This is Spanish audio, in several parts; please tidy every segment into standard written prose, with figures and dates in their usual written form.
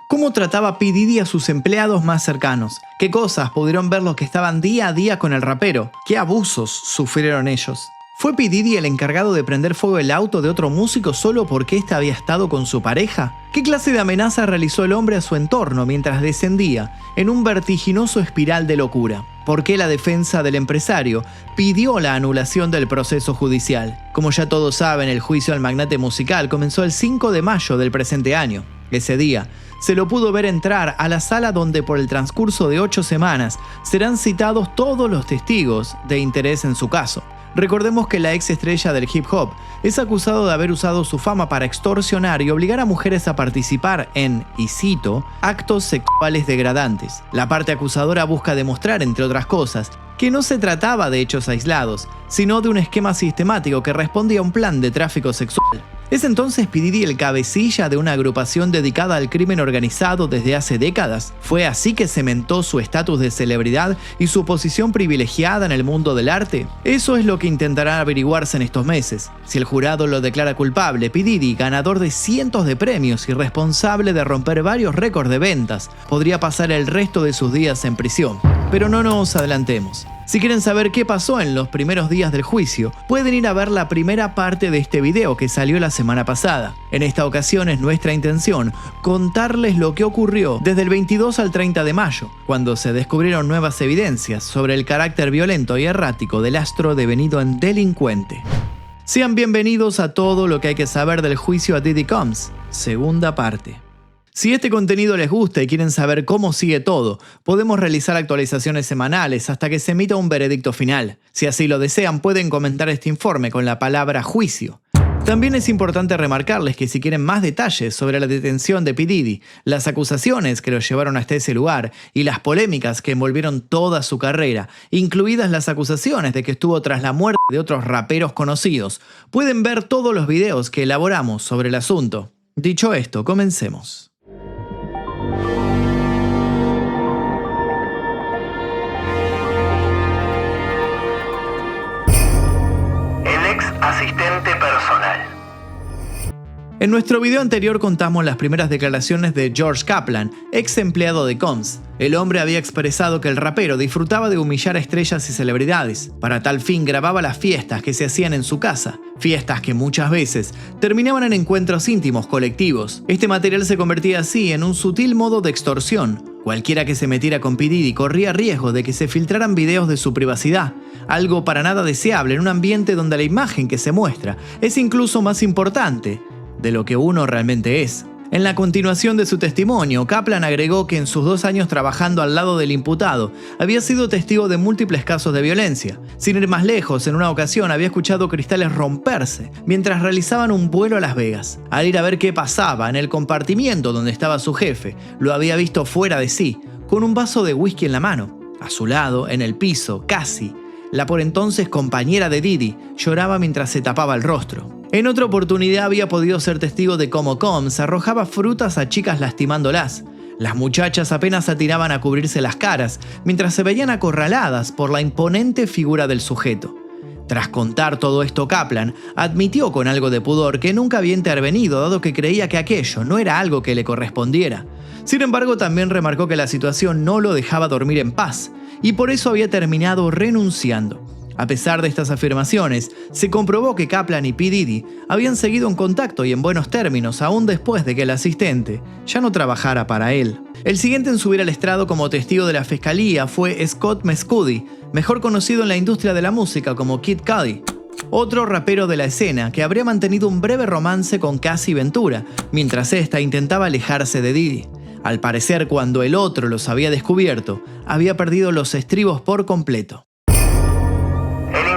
¿Cómo trataba P. Diddy a sus empleados más cercanos? ¿Qué cosas pudieron ver los que estaban día a día con el rapero? ¿Qué abusos sufrieron ellos? ¿Fue P. Diddy el encargado de prender fuego el auto de otro músico solo porque éste había estado con su pareja? ¿Qué clase de amenaza realizó el hombre a su entorno mientras descendía en un vertiginoso espiral de locura? ¿Por qué la defensa del empresario pidió la anulación del proceso judicial? Como ya todos saben, el juicio al magnate musical comenzó el 5 de mayo del presente año. Ese día, se lo pudo ver entrar a la sala donde por el transcurso de 8 semanas serán citados todos los testigos de interés en su caso. Recordemos que la ex estrella del hip hop es acusado de haber usado su fama para extorsionar y obligar a mujeres a participar en, y cito, actos sexuales degradantes. La parte acusadora busca demostrar, entre otras cosas, que no se trataba de hechos aislados, sino de un esquema sistemático que respondía a un plan de tráfico sexual. ¿Es entonces P. Diddy el cabecilla de una agrupación dedicada al crimen organizado desde hace décadas? ¿Fue así que cementó su estatus de celebridad y su posición privilegiada en el mundo del arte? Eso es lo que intentará averiguarse en estos meses. Si el jurado lo declara culpable, P. Diddy, ganador de cientos de premios y responsable de romper varios récords de ventas, podría pasar el resto de sus días en prisión. Pero no nos adelantemos. Si quieren saber qué pasó en los primeros días del juicio, pueden ir a ver la primera parte de este video que salió la semana pasada. En esta ocasión es nuestra intención contarles lo que ocurrió desde el 22 al 30 de mayo, cuando se descubrieron nuevas evidencias sobre el carácter violento y errático del astro devenido en delincuente. Sean bienvenidos a todo lo que hay que saber del juicio a Diddy Combs, segunda parte. Si este contenido les gusta y quieren saber cómo sigue todo, podemos realizar actualizaciones semanales hasta que se emita un veredicto final. Si así lo desean, pueden comentar este informe con la palabra juicio. También es importante remarcarles que si quieren más detalles sobre la detención de P. Diddy, las acusaciones que lo llevaron hasta ese lugar y las polémicas que envolvieron toda su carrera, incluidas las acusaciones de que estuvo tras la muerte de otros raperos conocidos, pueden ver todos los videos que elaboramos sobre el asunto. Dicho esto, comencemos. Asistente personal. En nuestro video anterior contamos las primeras declaraciones de George Kaplan, ex empleado de Combs. El hombre había expresado que el rapero disfrutaba de humillar a estrellas y celebridades. Para tal fin grababa las fiestas que se hacían en su casa, fiestas que muchas veces terminaban en encuentros íntimos colectivos. Este material se convertía así en un sutil modo de extorsión. Cualquiera que se metiera con P. Diddy corría riesgo de que se filtraran videos de su privacidad, algo para nada deseable en un ambiente donde la imagen que se muestra es incluso más importante de lo que uno realmente es. En la continuación de su testimonio, Kaplan agregó que en sus 2 años trabajando al lado del imputado, había sido testigo de múltiples casos de violencia. Sin ir más lejos, en una ocasión había escuchado cristales romperse mientras realizaban un vuelo a Las Vegas. Al ir a ver qué pasaba en el compartimiento donde estaba su jefe, lo había visto fuera de sí, con un vaso de whisky en la mano. A su lado, en el piso, Cassie, la por entonces compañera de Diddy, lloraba mientras se tapaba el rostro. En otra oportunidad había podido ser testigo de cómo Combs arrojaba frutas a chicas lastimándolas. Las muchachas apenas atinaban a cubrirse las caras, mientras se veían acorraladas por la imponente figura del sujeto. Tras contar todo esto, Kaplan admitió con algo de pudor que nunca había intervenido, dado que creía que aquello no era algo que le correspondiera. Sin embargo, también remarcó que la situación no lo dejaba dormir en paz, y por eso había terminado renunciando. A pesar de estas afirmaciones, se comprobó que Kaplan y P. Diddy habían seguido en contacto y en buenos términos aún después de que el asistente ya no trabajara para él. El siguiente en subir al estrado como testigo de la fiscalía fue Scott Mescudi, mejor conocido en la industria de la música como Kid Cudi, otro rapero de la escena que habría mantenido un breve romance con Cassie Ventura, mientras ésta intentaba alejarse de Diddy. Al parecer, cuando el otro los había descubierto, había perdido los estribos por completo.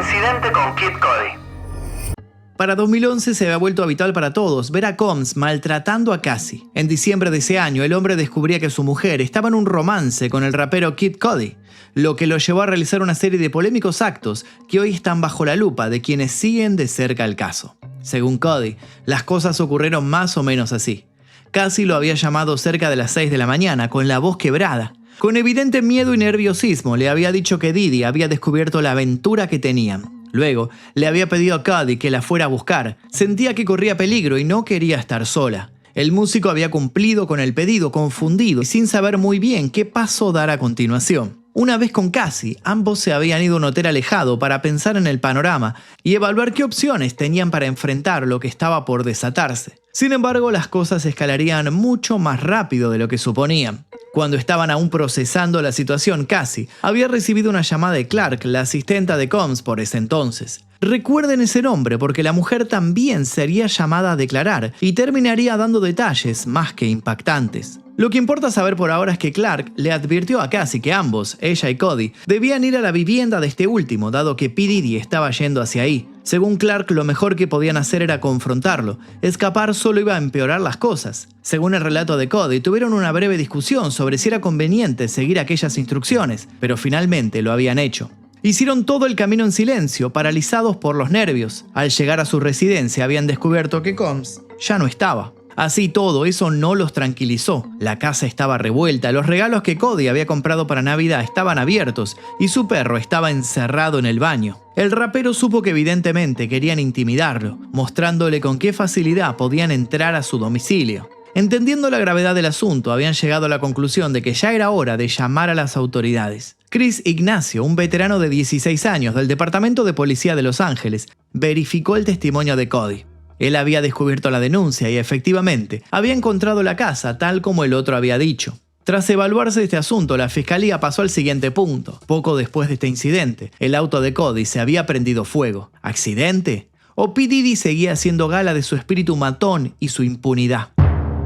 Incidente con Kid Cudi. Para 2011 se había vuelto habitual para todos ver a Combs maltratando a Cassie. En diciembre de ese año, el hombre descubría que su mujer estaba en un romance con el rapero Kid Cudi, lo que lo llevó a realizar una serie de polémicos actos que hoy están bajo la lupa de quienes siguen de cerca el caso. Según Cudi, las cosas ocurrieron más o menos así. Cassie lo había llamado cerca de las 6 de la mañana con la voz quebrada. Con evidente miedo y nerviosismo le había dicho que Diddy había descubierto la aventura que tenían. Luego, le había pedido a Cudi que la fuera a buscar. Sentía que corría peligro y no quería estar sola. El músico había cumplido con el pedido, confundido y sin saber muy bien qué paso dar a continuación. Una vez con Cassie, ambos se habían ido a un hotel alejado para pensar en el panorama y evaluar qué opciones tenían para enfrentar lo que estaba por desatarse. Sin embargo, las cosas escalarían mucho más rápido de lo que suponían. Cuando estaban aún procesando la situación, Cassie había recibido una llamada de Clark, la asistenta de Combs por ese entonces. Recuerden ese nombre porque la mujer también sería llamada a declarar y terminaría dando detalles más que impactantes. Lo que importa saber por ahora es que Clark le advirtió a Cassie que ambos, ella y Cody, debían ir a la vivienda de este último, dado que P. Diddy estaba yendo hacia ahí. Según Clark, lo mejor que podían hacer era confrontarlo. Escapar solo iba a empeorar las cosas. Según el relato de Cody, tuvieron una breve discusión sobre si era conveniente seguir aquellas instrucciones, pero finalmente lo habían hecho. Hicieron todo el camino en silencio, paralizados por los nervios. Al llegar a su residencia habían descubierto que Combs ya no estaba. Así todo, eso no los tranquilizó. La casa estaba revuelta, los regalos que Cody había comprado para Navidad estaban abiertos y su perro estaba encerrado en el baño. El rapero supo que evidentemente querían intimidarlo, mostrándole con qué facilidad podían entrar a su domicilio. Entendiendo la gravedad del asunto, habían llegado a la conclusión de que ya era hora de llamar a las autoridades. Chris Ignacio, un veterano de 16 años del Departamento de Policía de Los Ángeles, verificó el testimonio de Cody. Él había descubierto la denuncia y efectivamente había encontrado la casa tal como el otro había dicho. Tras evaluarse este asunto, la fiscalía pasó al siguiente punto. Poco después de este incidente, el auto de Cody se había prendido fuego. ¿Accidente? ¿O P. Diddy seguía haciendo gala de su espíritu matón y su impunidad?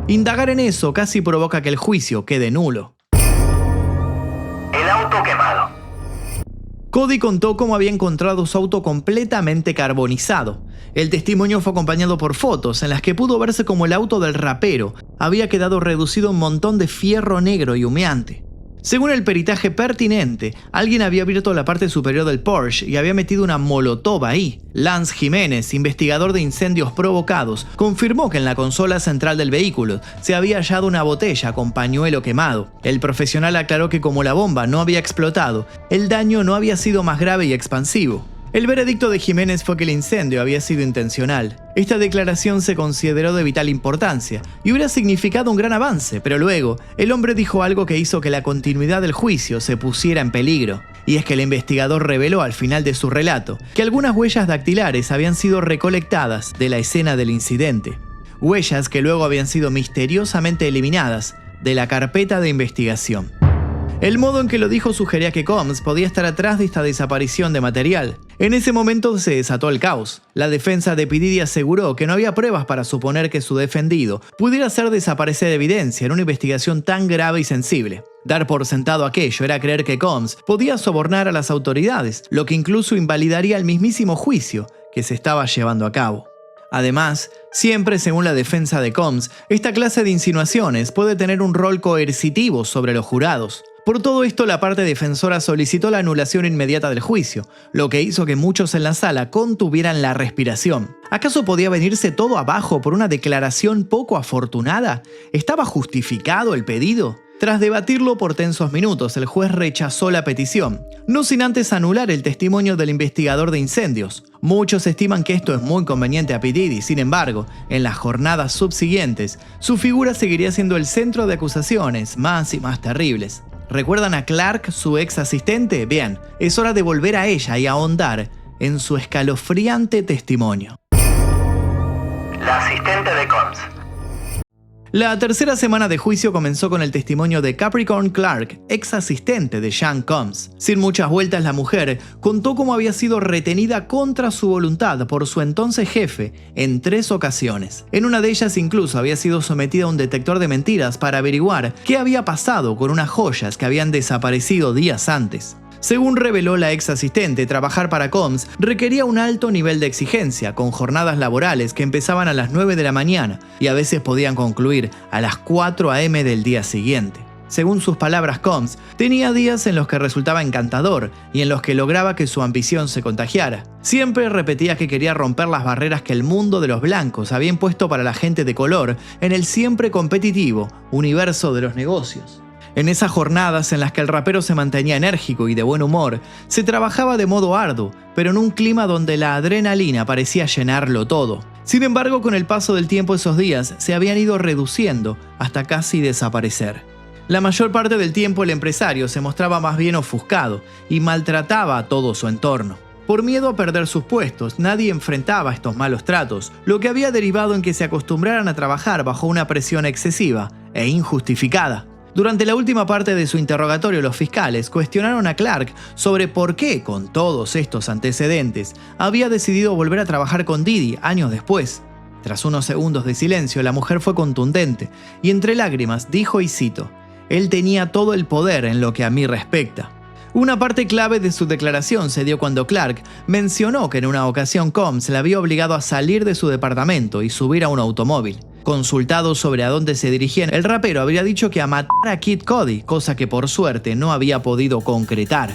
Indagar en eso casi provoca que el juicio quede nulo. El auto quemado. Cody contó cómo había encontrado su auto completamente carbonizado. El testimonio fue acompañado por fotos en las que pudo verse como el auto del rapero había quedado reducido a un montón de fierro negro y humeante. Según el peritaje pertinente, alguien había abierto la parte superior del Porsche y había metido una molotov ahí. Lance Jiménez, investigador de incendios provocados, confirmó que en la consola central del vehículo se había hallado una botella con pañuelo quemado. El profesional aclaró que como la bomba no había explotado, el daño no había sido más grave y expansivo. El veredicto de Jiménez fue que el incendio había sido intencional. Esta declaración se consideró de vital importancia y hubiera significado un gran avance, pero luego el hombre dijo algo que hizo que la continuidad del juicio se pusiera en peligro. Y es que el investigador reveló al final de su relato que algunas huellas dactilares habían sido recolectadas de la escena del incidente. Huellas que luego habían sido misteriosamente eliminadas de la carpeta de investigación. El modo en que lo dijo sugería que Combs podía estar atrás de esta desaparición de material. En ese momento se desató el caos. La defensa de P. Diddy aseguró que no había pruebas para suponer que su defendido pudiera hacer desaparecer evidencia en una investigación tan grave y sensible. Dar por sentado aquello era creer que Combs podía sobornar a las autoridades, lo que incluso invalidaría el mismísimo juicio que se estaba llevando a cabo. Además, siempre según la defensa de Combs, esta clase de insinuaciones puede tener un rol coercitivo sobre los jurados. Por todo esto, la parte defensora solicitó la anulación inmediata del juicio, lo que hizo que muchos en la sala contuvieran la respiración. ¿Acaso podía venirse todo abajo por una declaración poco afortunada? ¿Estaba justificado el pedido? Tras debatirlo por tensos minutos, el juez rechazó la petición, no sin antes anular el testimonio del investigador de incendios. Muchos estiman que esto es muy conveniente a P. Diddy, sin embargo, en las jornadas subsiguientes, su figura seguiría siendo el centro de acusaciones más y más terribles. ¿Recuerdan a Clark, su ex asistente? Bien, es hora de volver a ella y ahondar en su escalofriante testimonio. La asistente de Combs. La tercera semana de juicio comenzó con el testimonio de Capricorn Clark, ex asistente de Sean Combs. Sin muchas vueltas, la mujer contó cómo había sido retenida contra su voluntad por su entonces jefe en 3 ocasiones. En una de ellas incluso había sido sometida a un detector de mentiras para averiguar qué había pasado con unas joyas que habían desaparecido días antes. Según reveló la ex asistente, trabajar para Combs requería un alto nivel de exigencia, con jornadas laborales que empezaban a las 9 de la mañana y a veces podían concluir a las 4 a.m. del día siguiente. Según sus palabras, Combs tenía días en los que resultaba encantador y en los que lograba que su ambición se contagiara. Siempre repetía que quería romper las barreras que el mundo de los blancos había impuesto para la gente de color en el siempre competitivo universo de los negocios. En esas jornadas en las que el rapero se mantenía enérgico y de buen humor, se trabajaba de modo arduo, pero en un clima donde la adrenalina parecía llenarlo todo. Sin embargo, con el paso del tiempo esos días se habían ido reduciendo hasta casi desaparecer. La mayor parte del tiempo el empresario se mostraba más bien ofuscado y maltrataba a todo su entorno. Por miedo a perder sus puestos, nadie enfrentaba estos malos tratos, lo que había derivado en que se acostumbraran a trabajar bajo una presión excesiva e injustificada. Durante la última parte de su interrogatorio, los fiscales cuestionaron a Clark sobre por qué, con todos estos antecedentes, había decidido volver a trabajar con Didi años después. Tras unos segundos de silencio, la mujer fue contundente y entre lágrimas dijo, y cito: «Él tenía todo el poder en lo que a mí respecta». Una parte clave de su declaración se dio cuando Clark mencionó que en una ocasión Combs la había obligado a salir de su departamento y subir a un automóvil. Consultado sobre a dónde se dirigían, el rapero habría dicho que a matar a Kid Cudi, cosa que por suerte no había podido concretar.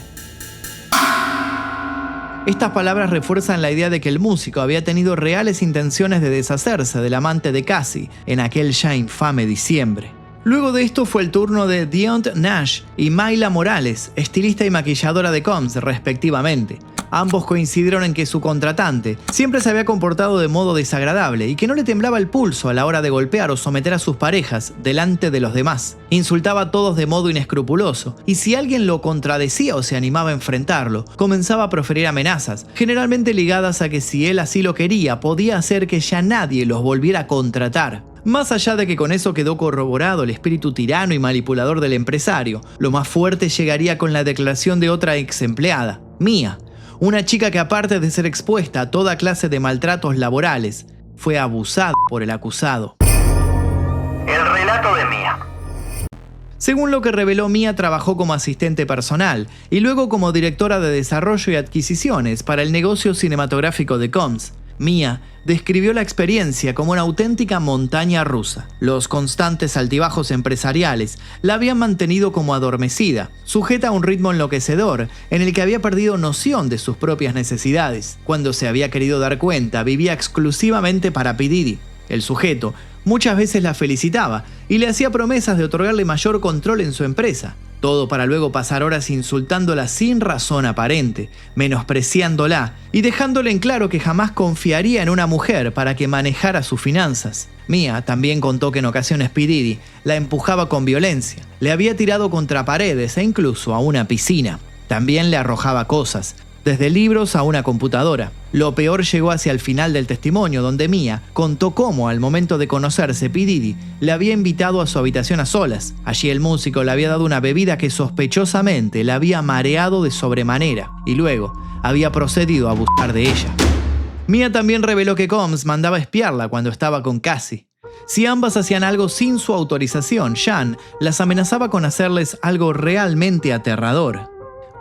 Estas palabras refuerzan la idea de que el músico había tenido reales intenciones de deshacerse del amante de Cassie en aquel ya infame diciembre. Luego de esto fue el turno de Deont Nash y Mayla Morales, estilista y maquilladora de Combs, respectivamente. Ambos coincidieron en que su contratante siempre se había comportado de modo desagradable y que no le temblaba el pulso a la hora de golpear o someter a sus parejas delante de los demás. Insultaba a todos de modo inescrupuloso y si alguien lo contradecía o se animaba a enfrentarlo, comenzaba a proferir amenazas, generalmente ligadas a que si él así lo quería, podía hacer que ya nadie los volviera a contratar. Más allá de que con eso quedó corroborado el espíritu tirano y manipulador del empresario, lo más fuerte llegaría con la declaración de otra ex empleada, Mia, una chica que aparte de ser expuesta a toda clase de maltratos laborales, fue abusada por el acusado. El relato de Mia. Según lo que reveló, Mia trabajó como asistente personal y luego como directora de desarrollo y adquisiciones para el negocio cinematográfico de Combs. Mia describió la experiencia como una auténtica montaña rusa. Los constantes altibajos empresariales la habían mantenido como adormecida, sujeta a un ritmo enloquecedor en el que había perdido noción de sus propias necesidades. Cuando se había querido dar cuenta, vivía exclusivamente para P. Diddy. El sujeto muchas veces la felicitaba y le hacía promesas de otorgarle mayor control en su empresa. Todo para luego pasar horas insultándola sin razón aparente, menospreciándola y dejándole en claro que jamás confiaría en una mujer para que manejara sus finanzas. Mia también contó que en ocasiones P. Diddy la empujaba con violencia, le había tirado contra paredes e incluso a una piscina. También le arrojaba cosas, desde libros a una computadora. Lo peor llegó hacia el final del testimonio, donde Mia contó cómo, al momento de conocerse, P. Diddy le había invitado a su habitación a solas. Allí el músico le había dado una bebida que sospechosamente la había mareado de sobremanera y luego había procedido a abusar de ella. Mia también reveló que Combs mandaba espiarla cuando estaba con Cassie. Si ambas hacían algo sin su autorización, Jan las amenazaba con hacerles algo realmente aterrador.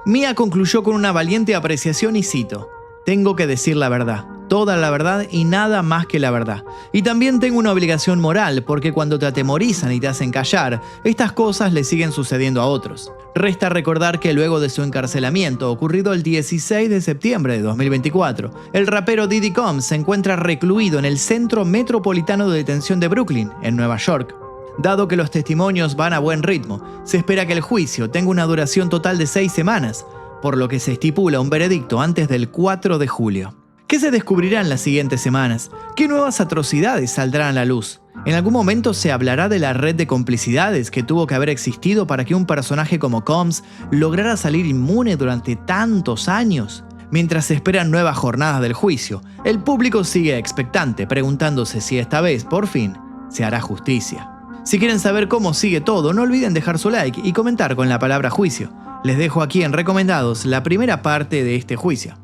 Mia concluyó con una valiente apreciación y cito: «Tengo que decir la verdad, toda la verdad y nada más que la verdad. Y también tengo una obligación moral porque cuando te atemorizan y te hacen callar, estas cosas le siguen sucediendo a otros». Resta recordar que luego de su encarcelamiento, ocurrido el 16 de septiembre de 2024, el rapero Diddy Combs se encuentra recluido en el Centro Metropolitano de Detención de Brooklyn, en Nueva York. Dado que los testimonios van a buen ritmo, se espera que el juicio tenga una duración total de 6 semanas, por lo que se estipula un veredicto antes del 4 de julio. ¿Qué se descubrirá en las siguientes semanas? ¿Qué nuevas atrocidades saldrán a la luz? ¿En algún momento se hablará de la red de complicidades que tuvo que haber existido para que un personaje como Combs lograra salir inmune durante tantos años? Mientras se esperan nuevas jornadas del juicio, el público sigue expectante, preguntándose si esta vez, por fin, se hará justicia. Si quieren saber cómo sigue todo, no olviden dejar su like y comentar con la palabra juicio. Les dejo aquí en recomendados la primera parte de este juicio.